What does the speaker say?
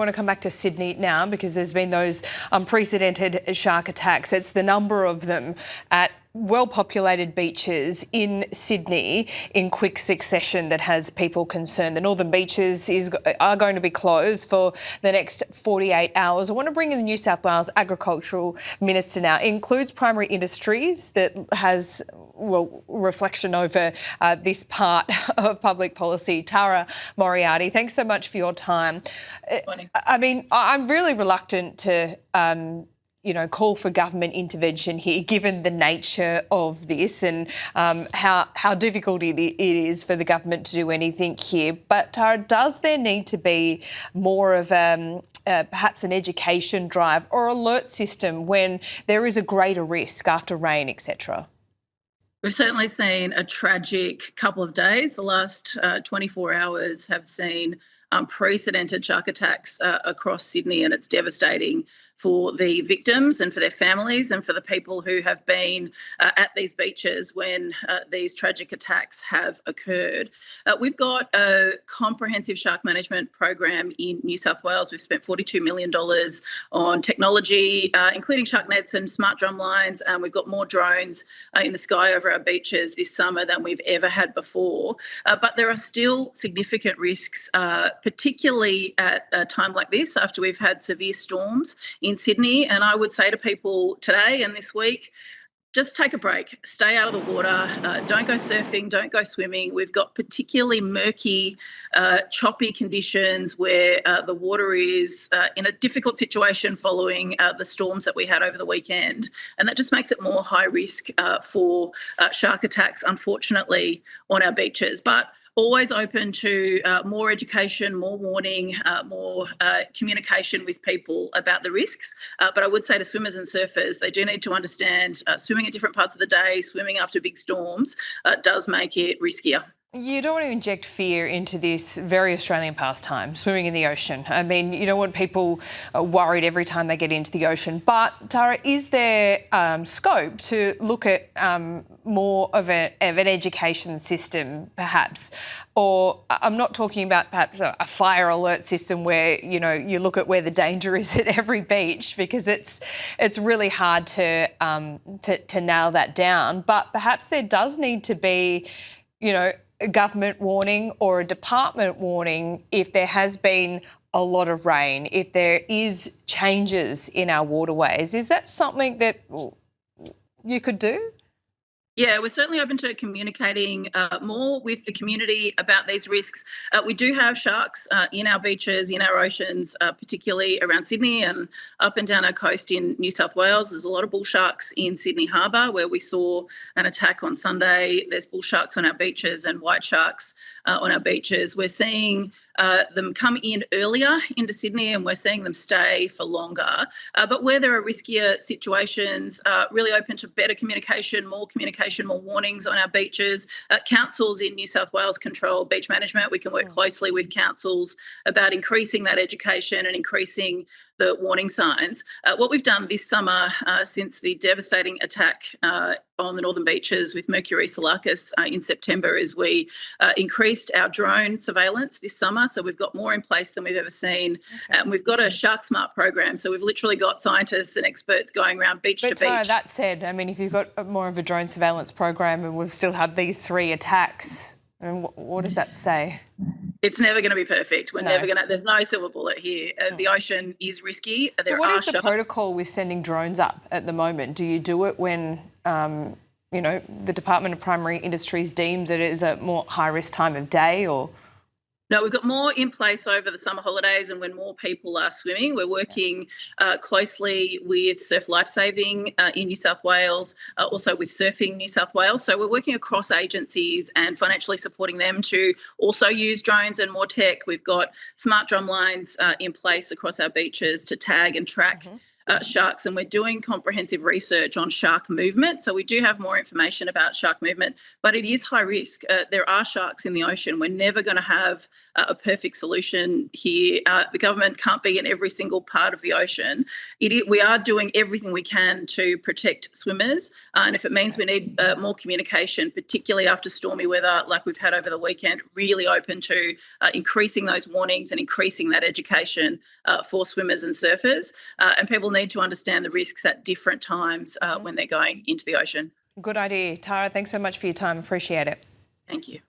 I want to come back to Sydney now because there's been those unprecedented shark attacks. It's the number of them at well-populated beaches in Sydney in quick succession that has people concerned. The northern beaches are going to be closed for the next 48 hours. I want to bring in the New South Wales Agricultural Minister now. It includes primary industries that has reflection over this part of public policy. Tara Moriarty, thanks so much for your time. I mean, I'm really reluctant to call for government intervention here, given the nature of this and how difficult it is for the government to do anything here. But Tara, does there need to be more of perhaps an education drive or alert system when there is a greater risk after rain, etc.? We've certainly seen a tragic couple of days. The last 24 hours have seen unprecedented shark attacks across Sydney, and it's devastating for the victims and for their families and for the people who have been at these beaches when these tragic attacks have occurred. We've got a comprehensive shark management program in New South Wales. We've spent $42 million on technology, including shark nets and smart drum lines. We've got more drones in the sky over our beaches this summer than we've ever had before. But there are still significant risks, particularly at a time like this, after we've had severe storms in Sydney. And I would say to people today and this week, just take a break, stay out of the water, don't go surfing, don't go swimming. We've got particularly murky, choppy conditions where the water is in a difficult situation following the storms that we had over the weekend. And that just makes it more high risk for shark attacks, unfortunately, on our beaches. But always open to more education, more warning, more communication with people about the risks. But I would say to swimmers and surfers, they do need to understand swimming at different parts of the day, swimming after big storms does make it riskier. You don't want to inject fear into this very Australian pastime, swimming in the ocean. I mean, you don't want people worried every time they get into the ocean. But, Tara, is there scope to look at more of an education system, perhaps? Or I'm not talking about perhaps a fire alert system where, you look at where the danger is at every beach, because it's really hard to nail that down. But perhaps there does need to be, a government warning or a department warning if there has been a lot of rain, if there is changes in our waterways. Is that something that you could do? Yeah, we're certainly open to communicating more with the community about these risks. We do have sharks in our beaches, in our oceans, particularly around Sydney and up and down our coast in New South Wales. There's a lot of bull sharks in Sydney Harbour where we saw an attack on Sunday. There's bull sharks on our beaches and white sharks on our beaches. We're seeing them come in earlier into Sydney and we're seeing them stay for longer. But where there are riskier situations, really open to better communication, more warnings on our beaches. Councils in New South Wales control beach management. We can work closely with councils about increasing that education and increasing the warning signs. What we've done this summer since the devastating attack on the northern beaches with Mercury Salakis in September is we increased our drone surveillance this summer. So we've got more in place than we've ever seen. And we've got a Shark Smart program. So we've literally got scientists and experts going around beach to beach. But that said, I mean, if you've got more of a drone surveillance program and we've still had these 3 attacks, I mean, what does that say? It's never going to be perfect. There's no silver bullet here. The ocean is risky. So what is the protocol with sending drones up at the moment? Do you do it when, the Department of Primary Industries deems it is a more high-risk time of day, or...? No, we've got more in place over the summer holidays and when more people are swimming. We're working closely with Surf Lifesaving in New South Wales, also with Surfing New South Wales. So we're working across agencies and financially supporting them to also use drones and more tech. We've got smart drum lines in place across our beaches to tag and track sharks, and we're doing comprehensive research on shark movement. So we do have more information about shark movement, but it is high risk. There are sharks in the ocean. We're never going to have a perfect solution here. The government can't be in every single part of the ocean. We are doing everything we can to protect swimmers, and if it means we need more communication, particularly after stormy weather like we've had over the weekend, really open to increasing those warnings and increasing that education for swimmers and surfers. And people need to understand the risks at different times when they're going into the ocean. Good idea. Tara, thanks so much for your time. Appreciate it. Thank you.